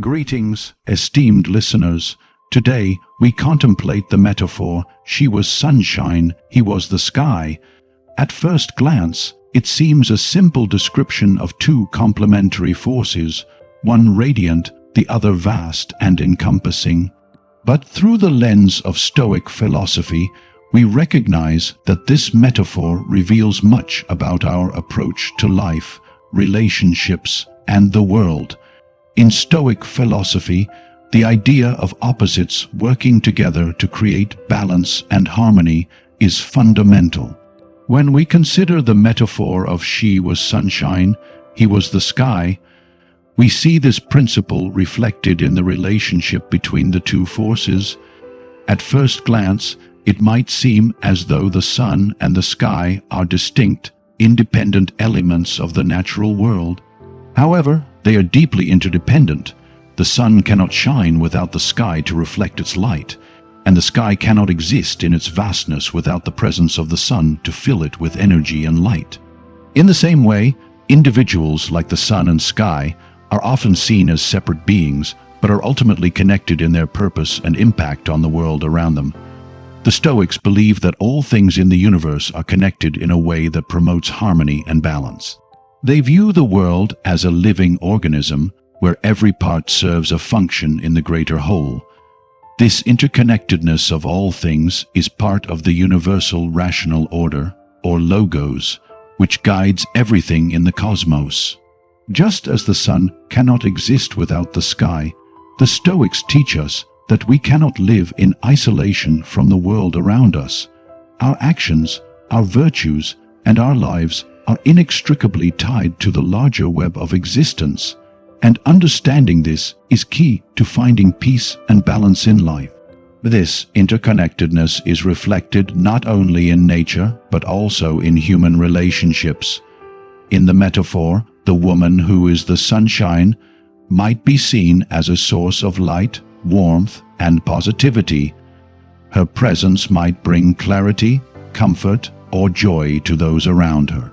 Greetings, esteemed listeners. Today, we contemplate the metaphor, she was sunshine, he was the sky. At first glance, it seems a simple description of two complementary forces, one radiant, the other vast and encompassing. But through the lens of Stoic philosophy, we recognize that this metaphor reveals much about our approach to life, relationships, and the world. In Stoic philosophy, the idea of opposites working together to create balance and harmony is fundamental. When we consider the metaphor of she was sunshine, he was the sky, we see this principle reflected in the relationship between the two forces. At first glance, it might seem as though the sun and the sky are distinct, independent elements of the natural world. However, they are deeply interdependent. The sun cannot shine without the sky to reflect its light, and the sky cannot exist in its vastness without the presence of the sun to fill it with energy and light. In the same way, individuals like the sun and sky are often seen as separate beings, but are ultimately connected in their purpose and impact on the world around them. The Stoics believe that all things in the universe are connected in a way that promotes harmony and balance. They view the world as a living organism where every part serves a function in the greater whole. This interconnectedness of all things is part of the universal rational order, or logos, which guides everything in the cosmos. Just as the sun cannot exist without the sky, the Stoics teach us that we cannot live in isolation from the world around us. Our actions, our virtues, and our lives are inextricably tied to the larger web of existence, and understanding this is key to finding peace and balance in life. This interconnectedness is reflected not only in nature, but also in human relationships. In the metaphor, the woman who is the sunshine might be seen as a source of light, warmth, and positivity. Her presence might bring clarity, comfort, or joy to those around her.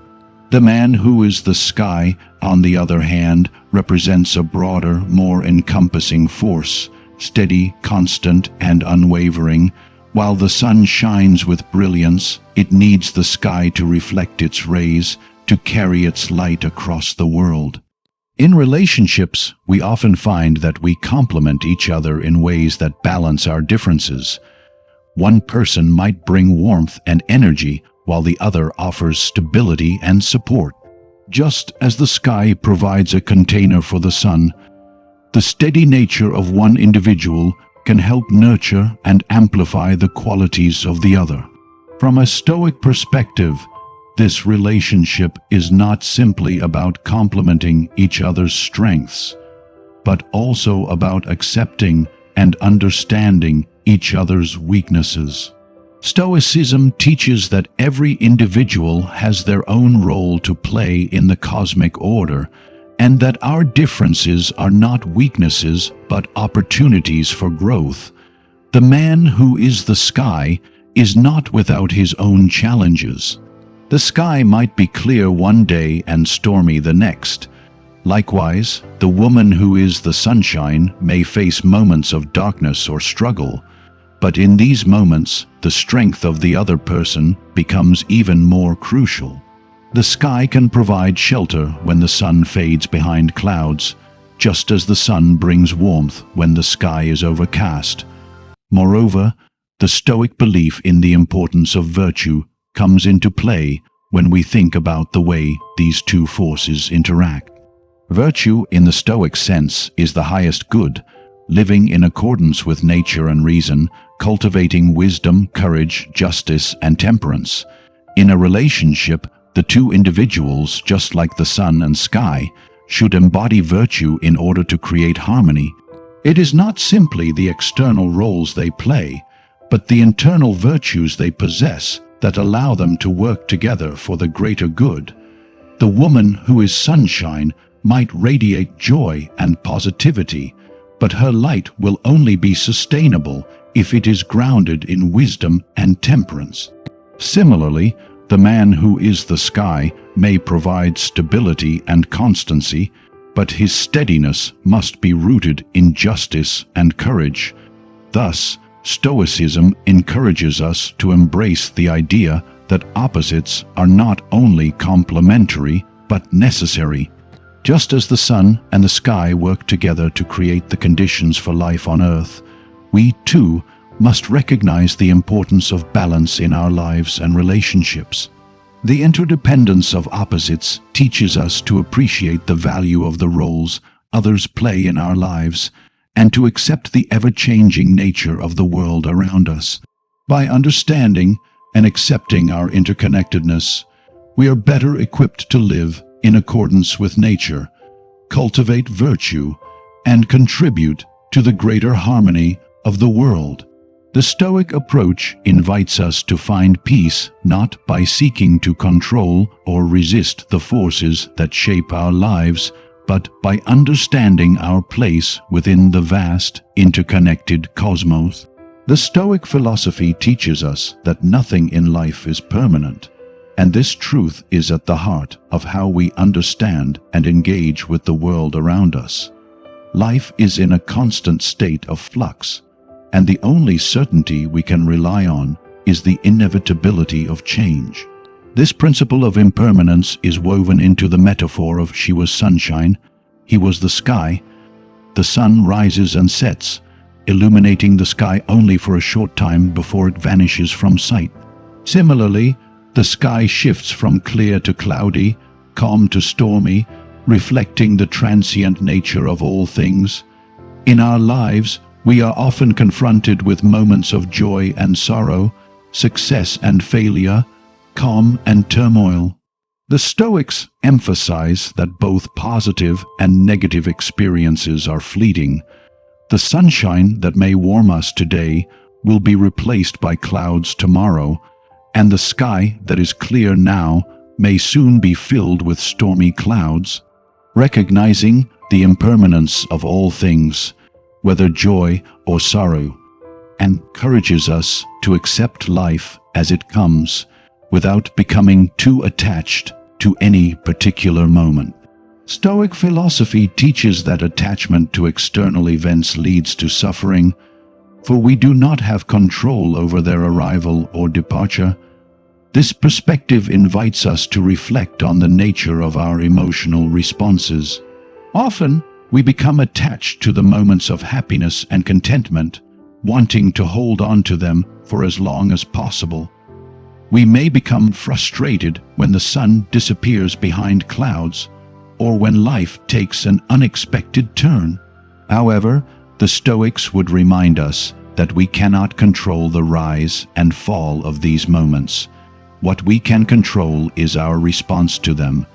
The man who is the sky, on the other hand, represents a broader, more encompassing force, steady, constant, and unwavering. While the sun shines with brilliance, it needs the sky to reflect its rays, to carry its light across the world. In relationships, we often find that we complement each other in ways that balance our differences. One person might bring warmth and energy, while the other offers stability and support. Just as the sky provides a container for the sun, the steady nature of one individual can help nurture and amplify the qualities of the other. From a Stoic perspective, this relationship is not simply about complementing each other's strengths, but also about accepting and understanding each other's weaknesses. Stoicism teaches that every individual has their own role to play in the cosmic order, and that our differences are not weaknesses but opportunities for growth. The man who is the sky is not without his own challenges. The sky might be clear one day and stormy the next. Likewise, the woman who is the sunshine may face moments of darkness or struggle. But in these moments, the strength of the other person becomes even more crucial. The sky can provide shelter when the sun fades behind clouds, just as the sun brings warmth when the sky is overcast. Moreover, the Stoic belief in the importance of virtue comes into play when we think about the way these two forces interact. Virtue, in the Stoic sense, is the highest good, living in accordance with nature and reason, cultivating wisdom, courage, justice, and temperance. In a relationship, the two individuals, just like the sun and sky, should embody virtue in order to create harmony. It is not simply the external roles they play, but the internal virtues they possess that allow them to work together for the greater good. The woman who is sunshine might radiate joy and positivity, but her light will only be sustainable if it is grounded in wisdom and temperance. Similarly, the man who is the sky may provide stability and constancy, but his steadiness must be rooted in justice and courage. Thus, Stoicism encourages us to embrace the idea that opposites are not only complementary but necessary. Just as the sun and the sky work together to create the conditions for life on Earth, we too must recognize the importance of balance in our lives and relationships. The interdependence of opposites teaches us to appreciate the value of the roles others play in our lives and to accept the ever-changing nature of the world around us. By understanding and accepting our interconnectedness, we are better equipped to live in accordance with nature, cultivate virtue, and contribute to the greater harmony of the world. The Stoic approach invites us to find peace not by seeking to control or resist the forces that shape our lives, but by understanding our place within the vast, interconnected cosmos. The Stoic philosophy teaches us that nothing in life is permanent, and this truth is at the heart of how we understand and engage with the world around us. Life is in a constant state of flux, and the only certainty we can rely on is the inevitability of change. This principle of impermanence is woven into the metaphor of she was sunshine, he was the sky. The sun rises and sets, illuminating the sky only for a short time before it vanishes from sight. Similarly, the sky shifts from clear to cloudy, calm to stormy, reflecting the transient nature of all things. In our lives, we are often confronted with moments of joy and sorrow, success and failure, calm and turmoil. The Stoics emphasize that both positive and negative experiences are fleeting. The sunshine that may warm us today will be replaced by clouds tomorrow, and the sky that is clear now may soon be filled with stormy clouds. Recognizing the impermanence of all things, whether joy or sorrow, encourages us to accept life as it comes without becoming too attached to any particular moment. Stoic philosophy teaches that attachment to external events leads to suffering, for we do not have control over their arrival or departure. This perspective invites us to reflect on the nature of our emotional responses. Often, we become attached to the moments of happiness and contentment, wanting to hold on to them for as long as possible. We may become frustrated when the sun disappears behind clouds, or when life takes an unexpected turn. However, the Stoics would remind us that we cannot control the rise and fall of these moments. What we can control is our response to them.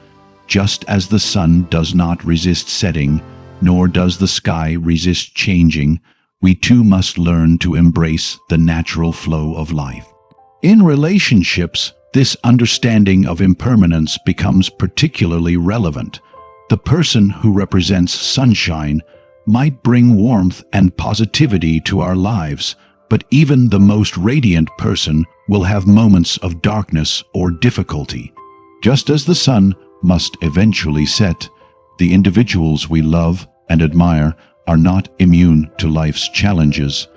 Just as the sun does not resist setting, nor does the sky resist changing, we too must learn to embrace the natural flow of life. In relationships, this understanding of impermanence becomes particularly relevant. The person who represents sunshine might bring warmth and positivity to our lives, but even the most radiant person will have moments of darkness or difficulty. Just as the sun must eventually set, the individuals we love and admire are not immune to life's challenges.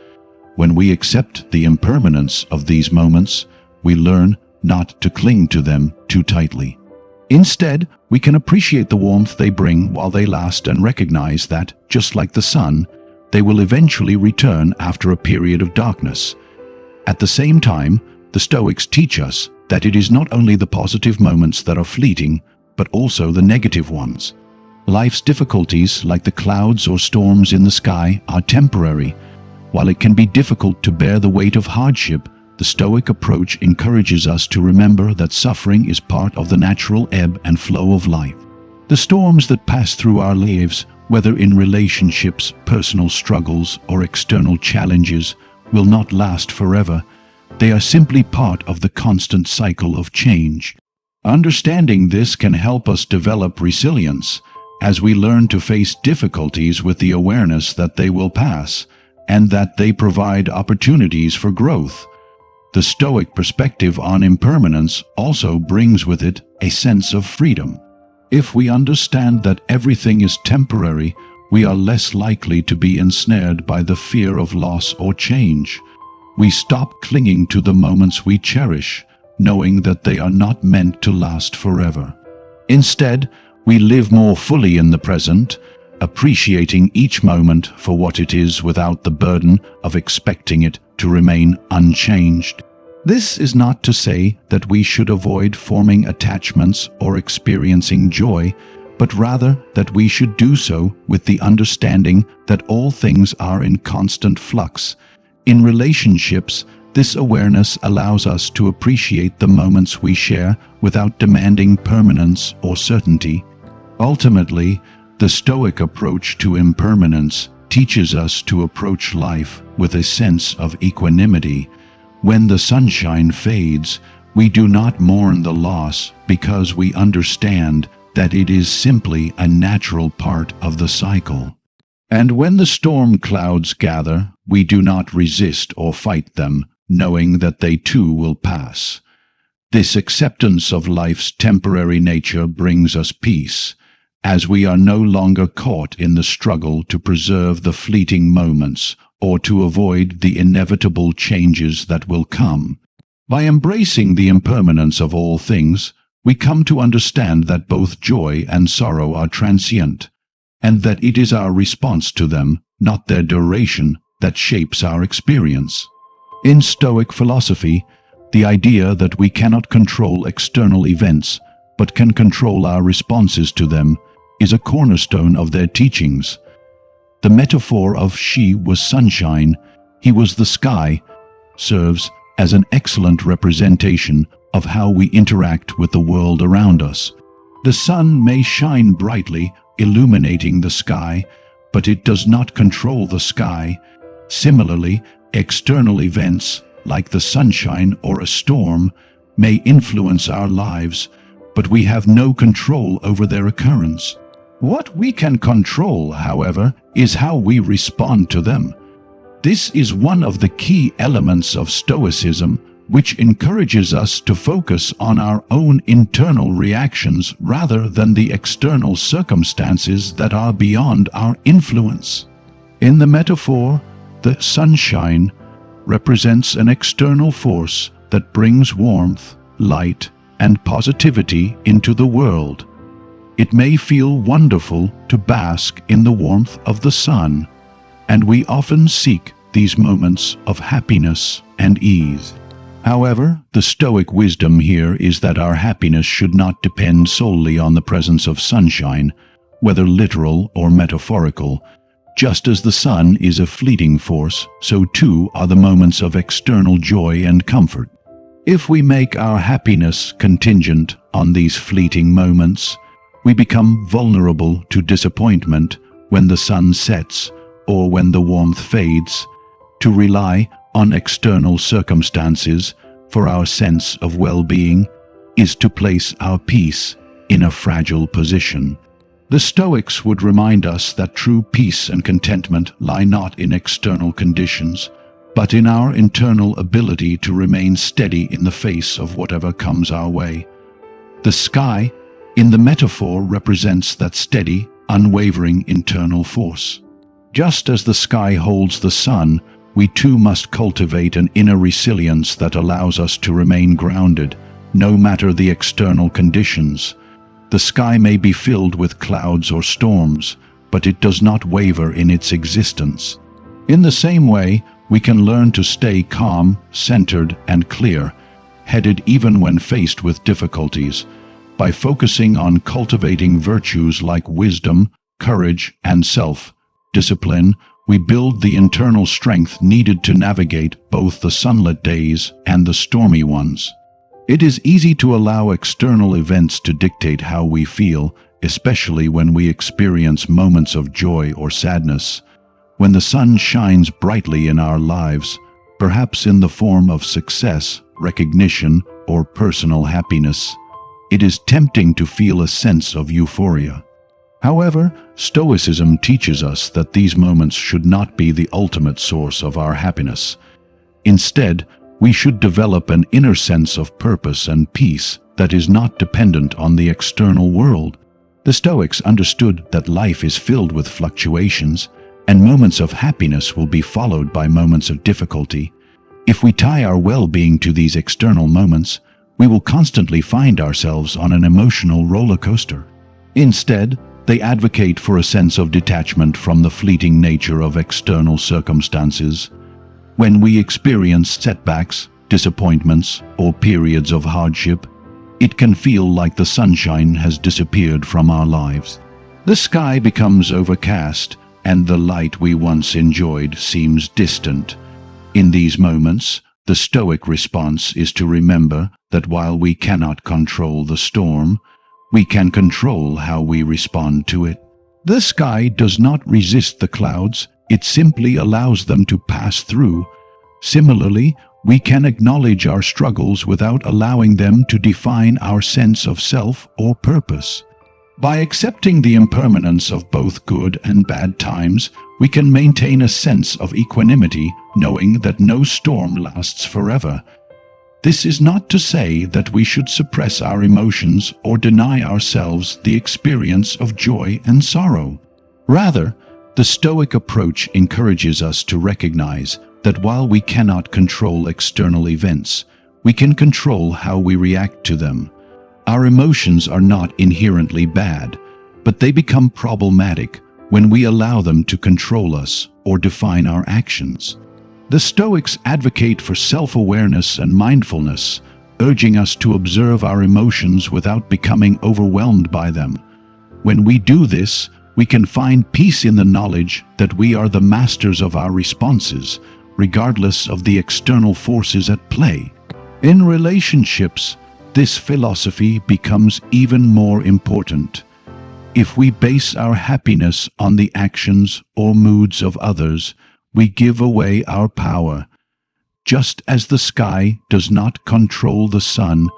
When we accept the impermanence of these moments, we learn not to cling to them too tightly. Instead, we can appreciate the warmth they bring while they last and recognize that, just like the sun, they will eventually return after a period of darkness. At the same time, the Stoics teach us that it is not only the positive moments that are fleeting, but also the negative ones. Life's difficulties, like the clouds or storms in the sky, are temporary. While it can be difficult to bear the weight of hardship, the Stoic approach encourages us to remember that suffering is part of the natural ebb and flow of life. The storms that pass through our lives, whether in relationships, personal struggles, or external challenges, will not last forever. They are simply part of the constant cycle of change. Understanding this can help us develop resilience, as we learn to face difficulties with the awareness that they will pass, and that they provide opportunities for growth. The Stoic perspective on impermanence also brings with it a sense of freedom. If we understand that everything is temporary, we are less likely to be ensnared by the fear of loss or change. We stop clinging to the moments we cherish, knowing that they are not meant to last forever. Instead, we live more fully in the present, appreciating each moment for what it is without the burden of expecting it to remain unchanged. This is not to say that we should avoid forming attachments or experiencing joy, but rather that we should do so with the understanding that all things are in constant flux. In relationships, this awareness allows us to appreciate the moments we share without demanding permanence or certainty. Ultimately, the Stoic approach to impermanence teaches us to approach life with a sense of equanimity. When the sunshine fades, we do not mourn the loss because we understand that it is simply a natural part of the cycle. And when the storm clouds gather, we do not resist or fight them, knowing that they too will pass. This acceptance of life's temporary nature brings us peace, as we are no longer caught in the struggle to preserve the fleeting moments or to avoid the inevitable changes that will come. By embracing the impermanence of all things, we come to understand that both joy and sorrow are transient, and that it is our response to them, not their duration, that shapes our experience. In Stoic philosophy, the idea that we cannot control external events, but can control our responses to them, is a cornerstone of their teachings. The metaphor of she was sunshine, he was the sky, serves as an excellent representation of how we interact with the world around us. The sun may shine brightly, illuminating the sky, but it does not control the sky. Similarly, external events, like the sunshine or a storm, may influence our lives, but we have no control over their occurrence. What we can control, however, is how we respond to them. This is one of the key elements of Stoicism, which encourages us to focus on our own internal reactions rather than the external circumstances that are beyond our influence. In the metaphor, the sunshine represents an external force that brings warmth, light, and positivity into the world. It may feel wonderful to bask in the warmth of the sun, and we often seek these moments of happiness and ease. However, the Stoic wisdom here is that our happiness should not depend solely on the presence of sunshine, whether literal or metaphorical. Just as the sun is a fleeting force, so too are the moments of external joy and comfort. If we make our happiness contingent on these fleeting moments, we become vulnerable to disappointment when the sun sets or when the warmth fades. To rely on external circumstances for our sense of well-being is to place our peace in a fragile position. The Stoics would remind us that true peace and contentment lie not in external conditions, but in our internal ability to remain steady in the face of whatever comes our way. The sky, in the metaphor, represents that steady, unwavering internal force. Just as the sky holds the sun, we too must cultivate an inner resilience that allows us to remain grounded, no matter the external conditions. The sky may be filled with clouds or storms, but it does not waver in its existence. In the same way, we can learn to stay calm, centered, and clear-headed even when faced with difficulties, by focusing on cultivating virtues like wisdom, courage, and self-discipline. We build the internal strength needed to navigate both the sunlit days and the stormy ones. It is easy to allow external events to dictate how we feel, especially when we experience moments of joy or sadness. When the sun shines brightly in our lives, perhaps in the form of success, recognition, or personal happiness, it is tempting to feel a sense of euphoria. However, Stoicism teaches us that these moments should not be the ultimate source of our happiness. Instead, we should develop an inner sense of purpose and peace that is not dependent on the external world. The Stoics understood that life is filled with fluctuations, and moments of happiness will be followed by moments of difficulty. If we tie our well-being to these external moments, we will constantly find ourselves on an emotional roller coaster. Instead, they advocate for a sense of detachment from the fleeting nature of external circumstances. When we experience setbacks, disappointments, or periods of hardship, it can feel like the sunshine has disappeared from our lives. The sky becomes overcast, and the light we once enjoyed seems distant. In these moments, the Stoic response is to remember that while we cannot control the storm, we can control how we respond to it. The sky does not resist the clouds, it simply allows them to pass through. Similarly, we can acknowledge our struggles without allowing them to define our sense of self or purpose. By accepting the impermanence of both good and bad times, we can maintain a sense of equanimity, knowing that no storm lasts forever. This is not to say that we should suppress our emotions or deny ourselves the experience of joy and sorrow. Rather, the Stoic approach encourages us to recognize that while we cannot control external events, we can control how we react to them. Our emotions are not inherently bad, but they become problematic when we allow them to control us or define our actions. The Stoics advocate for self-awareness and mindfulness, urging us to observe our emotions without becoming overwhelmed by them. When we do this, we can find peace in the knowledge that we are the masters of our responses, regardless of the external forces at play. In relationships, this philosophy becomes even more important. If we base our happiness on the actions or moods of others, we give away our power. Just as the sky does not control the sun,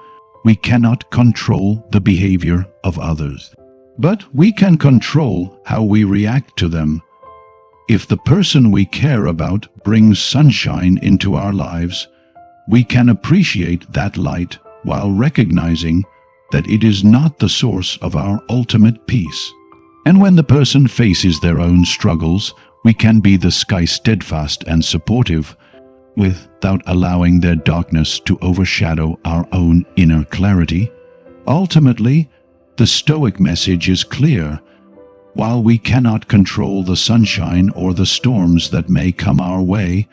we cannot control the behavior of others. But we can control how we react to them. If the person we care about brings sunshine into our lives, we can appreciate that light while recognizing that it is not the source of our ultimate peace. And when the person faces their own struggles, we can be the sky steadfast and supportive, without allowing their darkness to overshadow our own inner clarity. Ultimately, the Stoic message is clear. While we cannot control the sunshine or the storms that may come our way,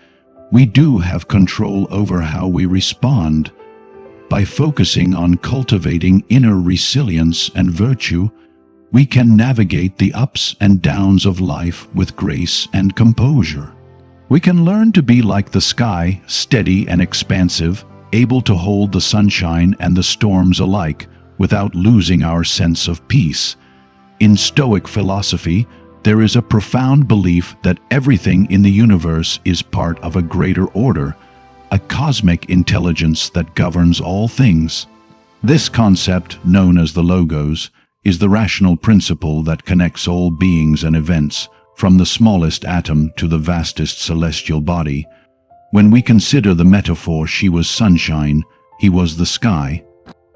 we do have control over how we respond. By focusing on cultivating inner resilience and virtue, we can navigate the ups and downs of life with grace and composure. We can learn to be like the sky, steady and expansive, able to hold the sunshine and the storms alike without losing our sense of peace. In Stoic philosophy, there is a profound belief that everything in the universe is part of a greater order, a cosmic intelligence that governs all things. This concept, known as the Logos, is the rational principle that connects all beings and events, from the smallest atom to the vastest celestial body. When we consider the metaphor "she was sunshine, he was the sky,"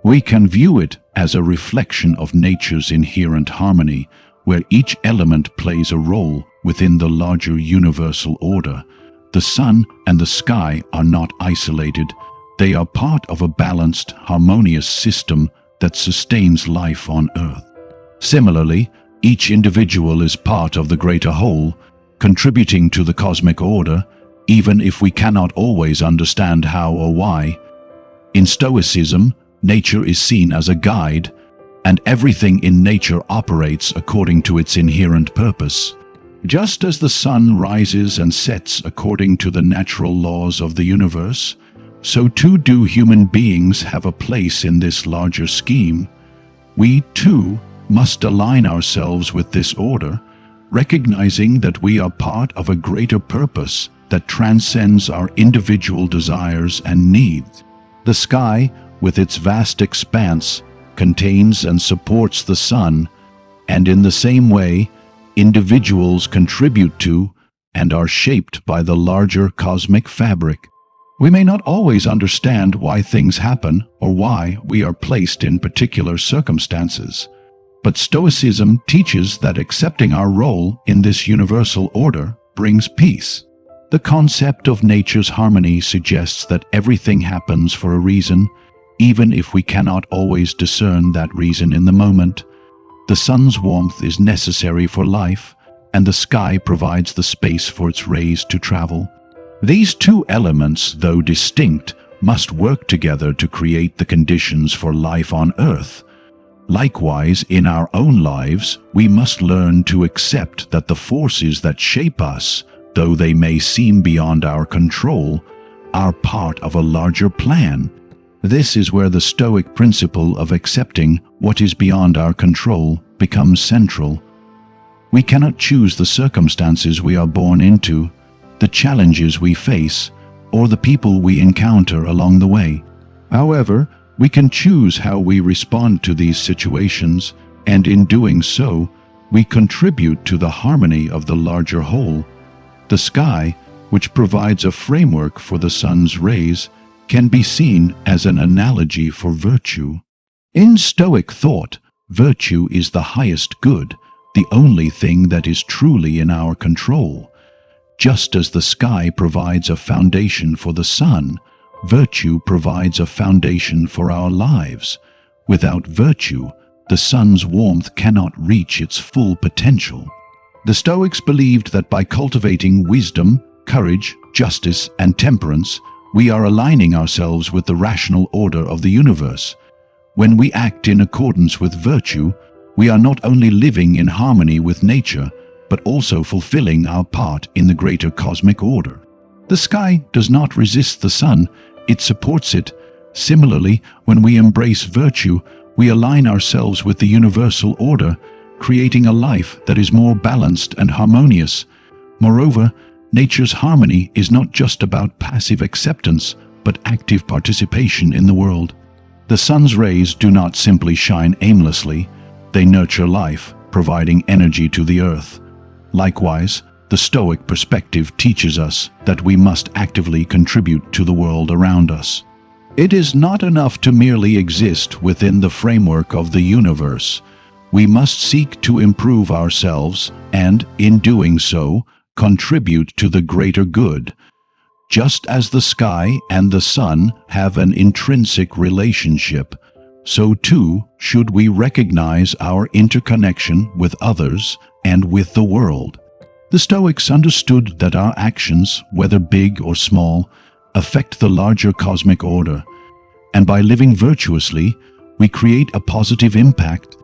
we can view it as a reflection of nature's inherent harmony, where each element plays a role within the larger universal order. The sun and the sky are not isolated. They are part of a balanced, harmonious system that sustains life on Earth. Similarly, each individual is part of the greater whole, contributing to the cosmic order, even if we cannot always understand how or why. In Stoicism, nature is seen as a guide, and everything in nature operates according to its inherent purpose. Just as the sun rises and sets according to the natural laws of the universe, so too do human beings have a place in this larger scheme. We, too, must align ourselves with this order, recognizing that we are part of a greater purpose that transcends our individual desires and needs. The sky, with its vast expanse, contains and supports the sun, and in the same way, individuals contribute to and are shaped by the larger cosmic fabric. We may not always understand why things happen or why we are placed in particular circumstances, But Stoicism teaches that accepting our role in this universal order brings peace. The concept of nature's harmony suggests that everything happens for a reason, even if we cannot always discern that reason in the moment. The sun's warmth is necessary for life, and the sky provides the space for its rays to travel. These two elements, though distinct, must work together to create the conditions for life on Earth. Likewise, in our own lives, we must learn to accept that the forces that shape us, though they may seem beyond our control, are part of a larger plan. This is where the Stoic principle of accepting what is beyond our control becomes central. We cannot choose the circumstances we are born into, the challenges we face, or the people we encounter along the way. However, we can choose how we respond to these situations, and in doing so, we contribute to the harmony of the larger whole. The sky, which provides a framework for the sun's rays, can be seen as an analogy for virtue. In Stoic thought, virtue is the highest good, the only thing that is truly in our control. Just as the sky provides a foundation for the sun, virtue provides a foundation for our lives. Without virtue, the sun's warmth cannot reach its full potential. The Stoics believed that by cultivating wisdom, courage, justice, and temperance, we are aligning ourselves with the rational order of the universe. When we act in accordance with virtue, we are not only living in harmony with nature, but also fulfilling our part in the greater cosmic order. The sky does not resist the sun, it supports it. Similarly, when we embrace virtue, we align ourselves with the universal order, creating a life that is more balanced and harmonious. Moreover, nature's harmony is not just about passive acceptance, but active participation in the world. The sun's rays do not simply shine aimlessly, they nurture life, providing energy to the earth. Likewise, the Stoic perspective teaches us that we must actively contribute to the world around us. It is not enough to merely exist within the framework of the universe. We must seek to improve ourselves and, in doing so, contribute to the greater good. Just as the sky and the sun have an intrinsic relationship, so too should we recognize our interconnection with others and with the world. The Stoics understood that our actions, whether big or small, affect the larger cosmic order, and by living virtuously, we create a positive impact.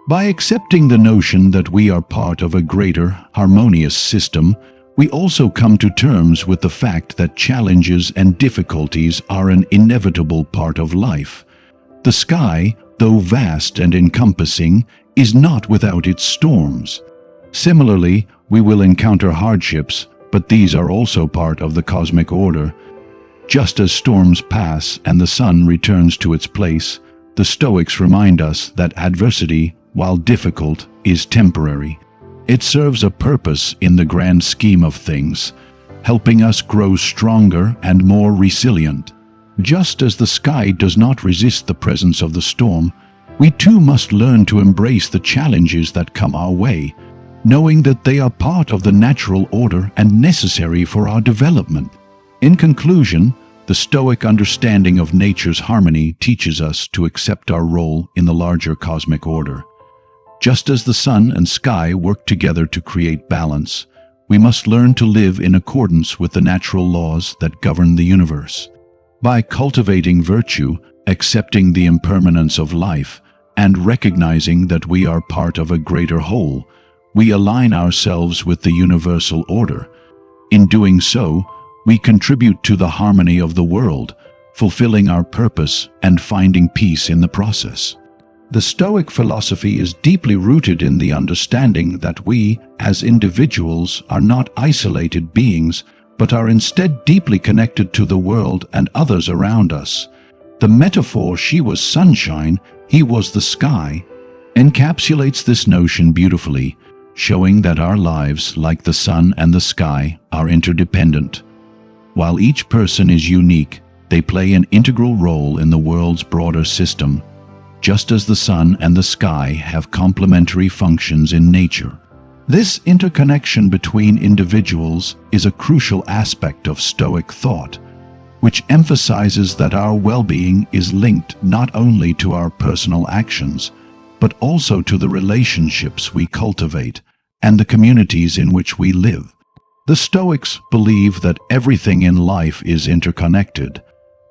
By accepting the notion that we are part of a greater, harmonious system, we also come to terms with the fact that challenges and difficulties are an inevitable part of life. The sky, though vast and encompassing, is not without its storms. Similarly, we will encounter hardships, but these are also part of the cosmic order. Just as storms pass and the sun returns to its place, the Stoics remind us that adversity, while difficult, is temporary. It serves a purpose in the grand scheme of things, helping us grow stronger and more resilient. Just as the sky does not resist the presence of the storm, we too must learn to embrace the challenges that come our way, knowing that they are part of the natural order and necessary for our development. In conclusion, the Stoic understanding of nature's harmony teaches us to accept our role in the larger cosmic order. Just as the sun and sky work together to create balance, we must learn to live in accordance with the natural laws that govern the universe. By cultivating virtue, accepting the impermanence of life, and recognizing that we are part of a greater whole, we align ourselves with the universal order. In doing so, we contribute to the harmony of the world, fulfilling our purpose and finding peace in the process. The Stoic philosophy is deeply rooted in the understanding that we, as individuals, are not isolated beings, but are instead deeply connected to the world and others around us. The metaphor, "She was sunshine, he was the sky," encapsulates this notion beautifully, showing that our lives, like the sun and the sky, are interdependent. While each person is unique, they play an integral role in the world's broader system. just as the sun and the sky have complementary functions in nature. This interconnection between individuals is a crucial aspect of Stoic thought, which emphasizes that our well-being is linked not only to our personal actions, but also to the relationships we cultivate and the communities in which we live. The Stoics believe that everything in life is interconnected,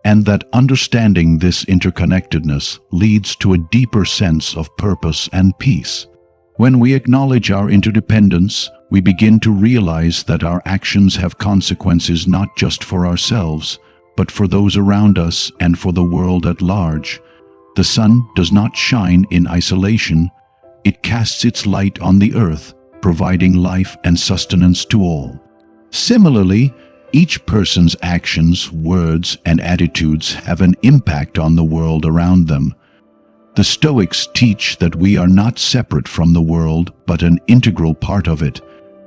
and that understanding this interconnectedness leads to a deeper sense of purpose and peace. When we acknowledge our interdependence, we begin to realize that our actions have consequences not just for ourselves, but for those around us and for the world at large. The sun does not shine in isolation. It casts its light on the earth, providing life and sustenance to all. Similarly, each person's actions, words, and attitudes have an impact on the world around them. The Stoics teach that we are not separate from the world, but an integral part of it,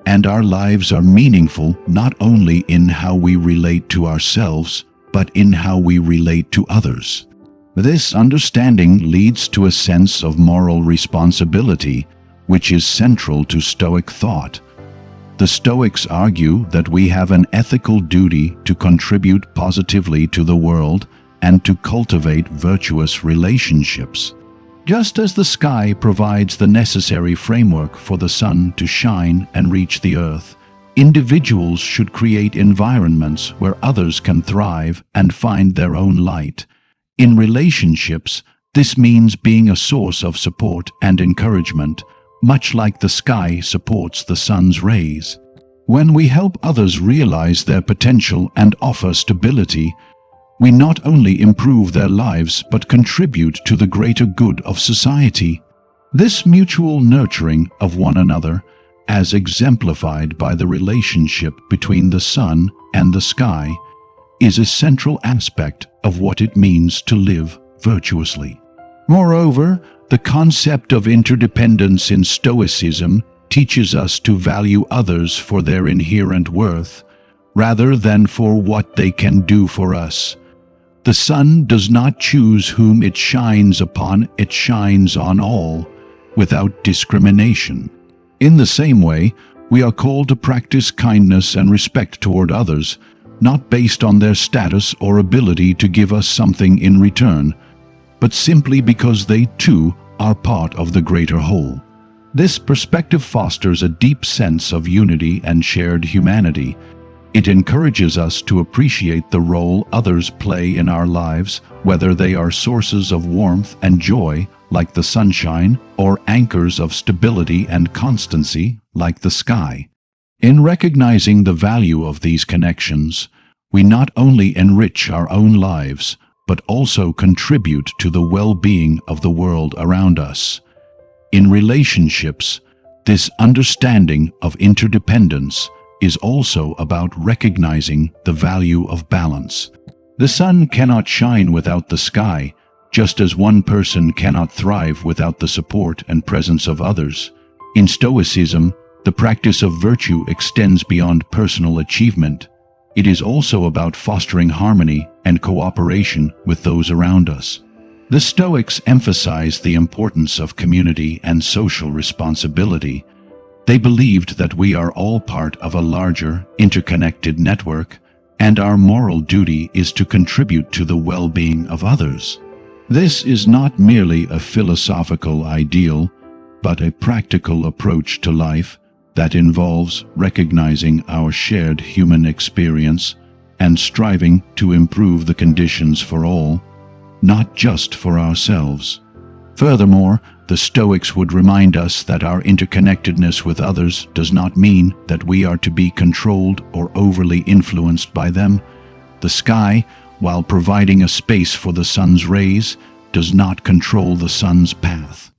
and our lives are meaningful not only in how we relate to ourselves, but in how we relate to others. This understanding leads to a sense of moral responsibility, which is central to Stoic thought. The Stoics argue that we have an ethical duty to contribute positively to the world and to cultivate virtuous relationships. Just as the sky provides the necessary framework for the sun to shine and reach the earth, individuals should create environments where others can thrive and find their own light. In relationships, this means being a source of support and encouragement, much like the sky supports the sun's rays. When we help others realize their potential and offer stability, we not only improve their lives but contribute to the greater good of society. This mutual nurturing of one another, as exemplified by the relationship between the sun and the sky, is a central aspect of what it means to live virtuously. Moreover, the concept of interdependence in Stoicism teaches us to value others for their inherent worth, rather than for what they can do for us. The sun does not choose whom it shines upon, it shines on all, without discrimination. In the same way, we are called to practice kindness and respect toward others, not based on their status or ability to give us something in return, but simply because they too are part of the greater whole. This perspective fosters a deep sense of unity and shared humanity. It encourages us to appreciate the role others play in our lives, whether they are sources of warmth and joy, like the sunshine, or anchors of stability and constancy, like the sky. In recognizing the value of these connections, we not only enrich our own lives, but also contribute to the well-being of the world around us. In relationships, this understanding of interdependence is also about recognizing the value of balance. The sun cannot shine without the sky, just as one person cannot thrive without the support and presence of others. In Stoicism, the practice of virtue extends beyond personal achievement. It is also about fostering harmony and cooperation with those around us. The Stoics emphasize the importance of community and social responsibility. They believed that we are all part of a larger, interconnected network, and our moral duty is to contribute to the well-being of others. This is not merely a philosophical ideal, but a practical approach to life that involves recognizing our shared human experience and striving to improve the conditions for all, not just for ourselves. Furthermore, the Stoics would remind us that our interconnectedness with others does not mean that we are to be controlled or overly influenced by them. The sky, while providing a space for the sun's rays, does not control the sun's path.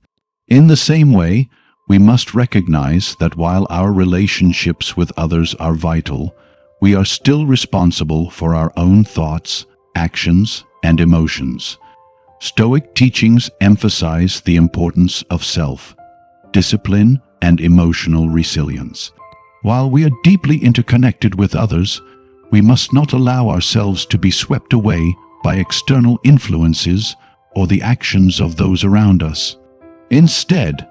In the same way, we must recognize that while our relationships with others are vital, we are still responsible for our own thoughts, actions, and emotions. Stoic teachings emphasize the importance of self-discipline and emotional resilience. While we are deeply interconnected with others, we must not allow ourselves to be swept away by external influences or the actions of those around us. Instead,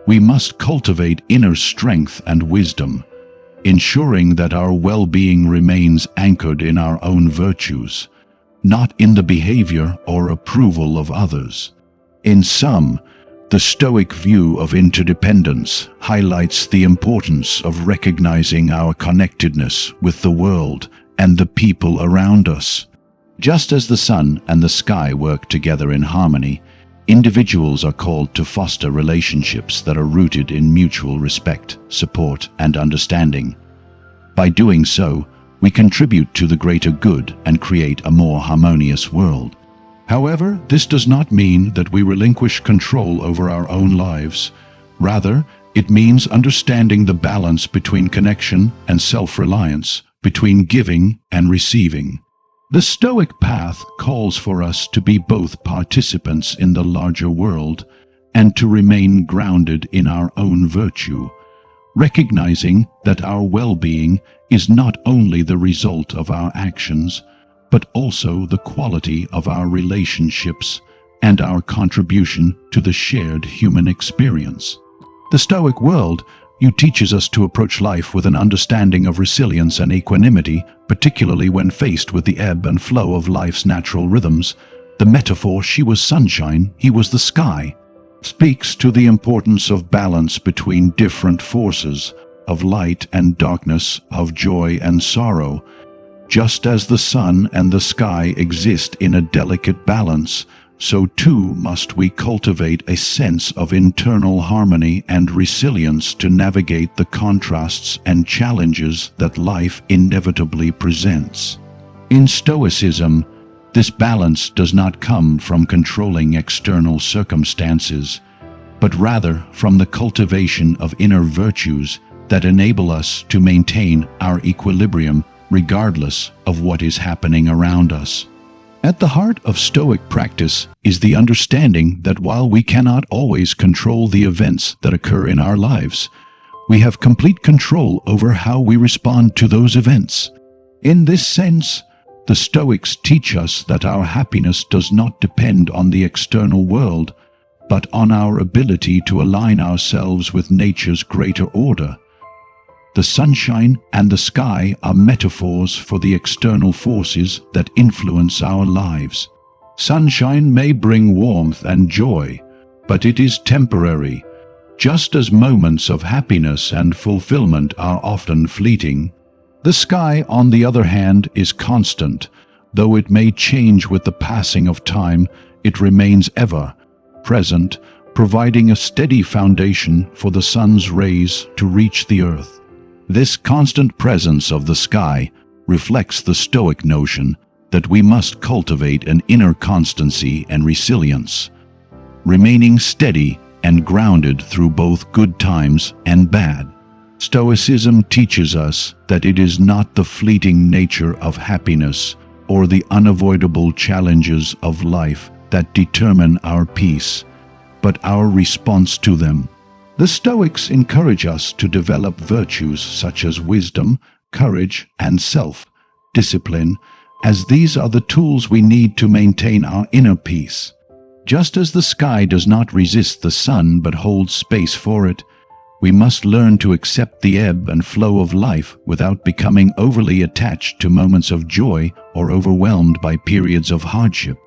we must cultivate inner strength and wisdom, ensuring that our well-being remains anchored in our own virtues, not in the behavior or approval of others. In sum, the Stoic view of interdependence highlights the importance of recognizing our connectedness with the world and the people around us. Just as the sun and the sky work together in harmony, individuals are called to foster relationships that are rooted in mutual respect, support, and understanding. By doing so, we contribute to the greater good and create a more harmonious world. However, this does not mean that we relinquish control over our own lives. Rather, it means understanding the balance between connection and self-reliance, between giving and receiving. The Stoic path calls for us to be both participants in the larger world and to remain grounded in our own virtue, recognizing that our well-being is not only the result of our actions, but also the quality of our relationships and our contribution to the shared human experience. The Stoic world teaches us to approach life with an understanding of resilience and equanimity, particularly when faced with the ebb and flow of life's natural rhythms. The metaphor, "She was sunshine, he was the sky," speaks to the importance of balance between different forces, of light and darkness, of joy and sorrow. Just as the sun and the sky exist in a delicate balance, so too must we cultivate a sense of internal harmony and resilience to navigate the contrasts and challenges that life inevitably presents. In Stoicism, this balance does not come from controlling external circumstances, but rather from the cultivation of inner virtues that enable us to maintain our equilibrium regardless of what is happening around us. At the heart of Stoic practice is the understanding that while we cannot always control the events that occur in our lives, we have complete control over how we respond to those events. In this sense, the Stoics teach us that our happiness does not depend on the external world, but on our ability to align ourselves with nature's greater order. The sunshine and the sky are metaphors for the external forces that influence our lives. Sunshine may bring warmth and joy, but it is temporary. Just as moments of happiness and fulfillment are often fleeting, the sky, on the other hand, is constant. Though it may change with the passing of time, it remains ever present, providing a steady foundation for the sun's rays to reach the earth. This constant presence of the sky reflects the Stoic notion that we must cultivate an inner constancy and resilience, remaining steady and grounded through both good times and bad. Stoicism teaches us that it is not the fleeting nature of happiness or the unavoidable challenges of life that determine our peace, but our response to them. The Stoics encourage us to develop virtues such as wisdom, courage, and self-discipline, as these are the tools we need to maintain our inner peace. Just as the sky does not resist the sun but holds space for it, we must learn to accept the ebb and flow of life without becoming overly attached to moments of joy or overwhelmed by periods of hardship.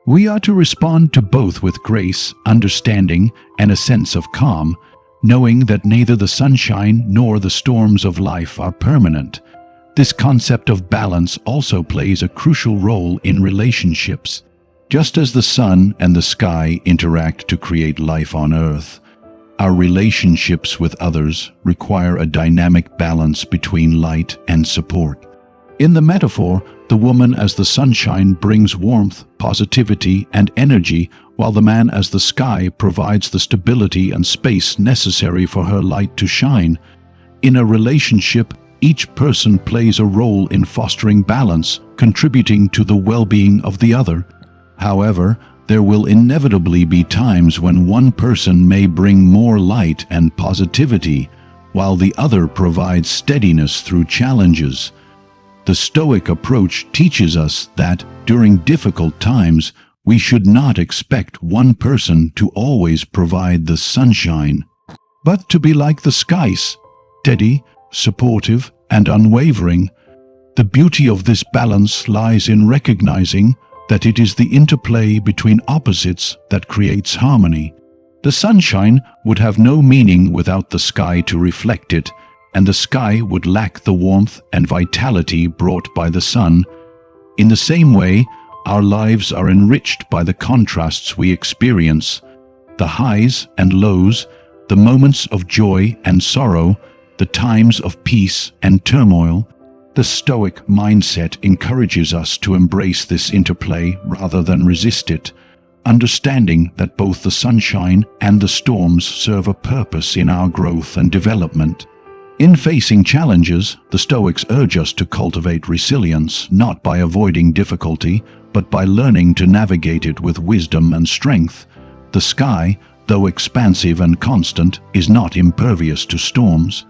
We are to respond to both with grace, understanding, and a sense of calm, knowing that neither the sunshine nor the storms of life are permanent. This concept of balance also plays a crucial role in relationships. Just as the sun and the sky interact to create life on Earth, our relationships with others require a dynamic balance between light and support. In the metaphor, the woman as the sunshine brings warmth, positivity, and energy, while the man as the sky provides the stability and space necessary for her light to shine. In a relationship, each person plays a role in fostering balance, contributing to the well-being of the other. However, there will inevitably be times when one person may bring more light and positivity, while the other provides steadiness through challenges. The Stoic approach teaches us that, during difficult times, We should not expect one person to always provide the sunshine, but to be like the skies, steady, supportive, and unwavering. The beauty of this balance lies in recognizing that it is the interplay between opposites that creates harmony. The sunshine would have no meaning without the sky to reflect it, and the sky would lack the warmth and vitality brought by the sun. In the same way, our lives are enriched by the contrasts we experience, the highs and lows, the moments of joy and sorrow, the times of peace and turmoil. The Stoic mindset encourages us to embrace this interplay rather than resist it, understanding that both the sunshine and the storms serve a purpose in our growth and development. In facing challenges, the Stoics urge us to cultivate resilience not by avoiding difficulty, but by learning to navigate it with wisdom and strength. The sky, though expansive and constant, is not impervious to storms,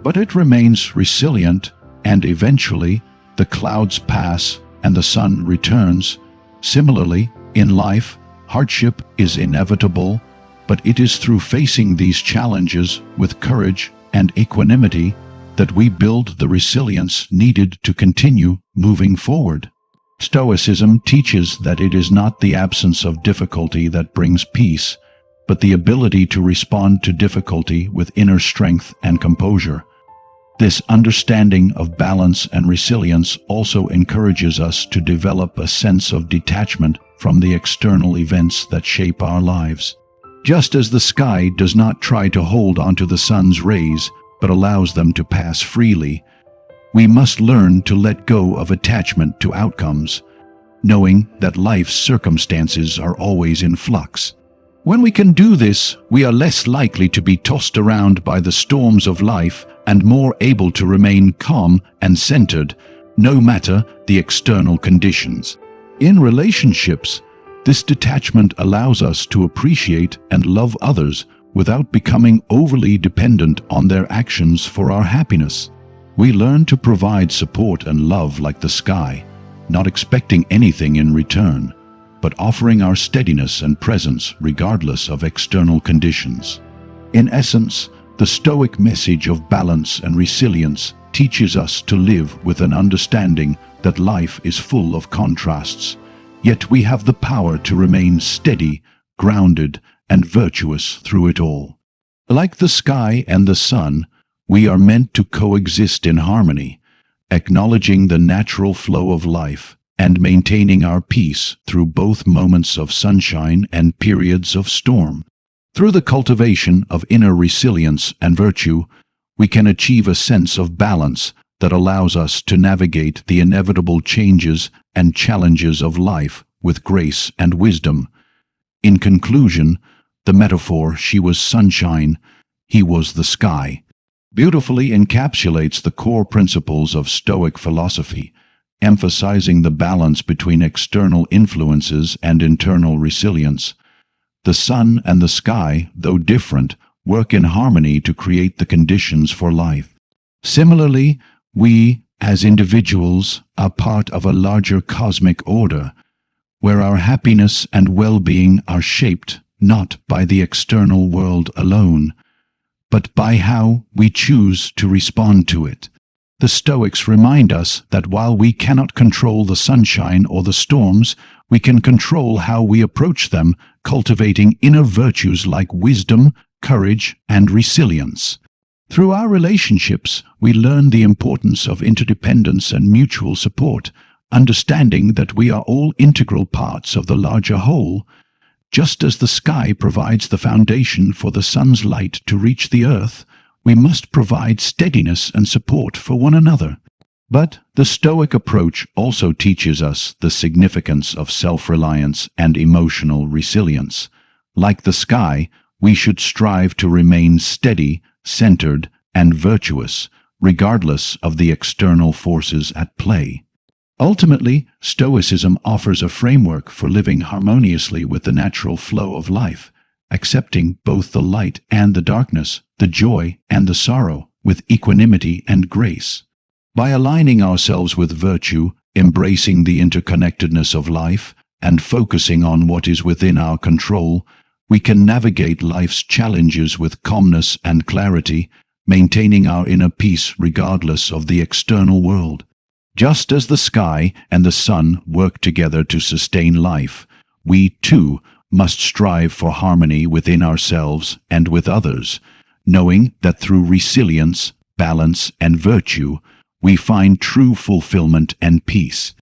but it remains resilient, and eventually the clouds pass and the sun returns. Similarly, in life, hardship is inevitable, but it is through facing these challenges with courage and equanimity that we build the resilience needed to continue moving forward. Stoicism teaches that it is not the absence of difficulty that brings peace, but the ability to respond to difficulty with inner strength and composure. This understanding of balance and resilience also encourages us to develop a sense of detachment from the external events that shape our lives. Just as the sky does not try to hold onto the sun's rays, but allows them to pass freely, we must learn to let go of attachment to outcomes, knowing that life's circumstances are always in flux. When we can do this, we are less likely to be tossed around by the storms of life and more able to remain calm and centered, no matter the external conditions. In relationships, this detachment allows us to appreciate and love others without becoming overly dependent on their actions for our happiness. We learn to provide support and love like the sky, not expecting anything in return, but offering our steadiness and presence regardless of external conditions. In essence, the Stoic message of balance and resilience teaches us to live with an understanding that life is full of contrasts, yet we have the power to remain steady, grounded, and virtuous through it all. Like the sky and the sun, we are meant to coexist in harmony, acknowledging the natural flow of life and maintaining our peace through both moments of sunshine and periods of storm. Through the cultivation of inner resilience and virtue, we can achieve a sense of balance that allows us to navigate the inevitable changes and challenges of life with grace and wisdom. In conclusion, the metaphor "she was sunshine, he was the sky" beautifully encapsulates the core principles of Stoic philosophy, emphasizing the balance between external influences and internal resilience. The sun and the sky, though different, work in harmony to create the conditions for life. Similarly, we, as individuals, are part of a larger cosmic order, where our happiness and well-being are shaped not by the external world alone, but by how we choose to respond to it. The Stoics remind us that while we cannot control the sunshine or the storms, we can control how we approach them, cultivating inner virtues like wisdom, courage, and resilience. Through our relationships, we learn the importance of interdependence and mutual support, understanding that we are all integral parts of the larger whole. Just as the sky provides the foundation for the sun's light to reach the earth, we must provide steadiness and support for one another. But the Stoic approach also teaches us the significance of self-reliance and emotional resilience. Like the sky, we should strive to remain steady, centered, and virtuous, regardless of the external forces at play. Ultimately, Stoicism offers a framework for living harmoniously with the natural flow of life, accepting both the light and the darkness, the joy and the sorrow, with equanimity and grace. By aligning ourselves with virtue, embracing the interconnectedness of life, and focusing on what is within our control, we can navigate life's challenges with calmness and clarity, maintaining our inner peace regardless of the external world. Just as the sky and the sun work together to sustain life, we, too, must strive for harmony within ourselves and with others, knowing that through resilience, balance, and virtue, we find true fulfillment and peace.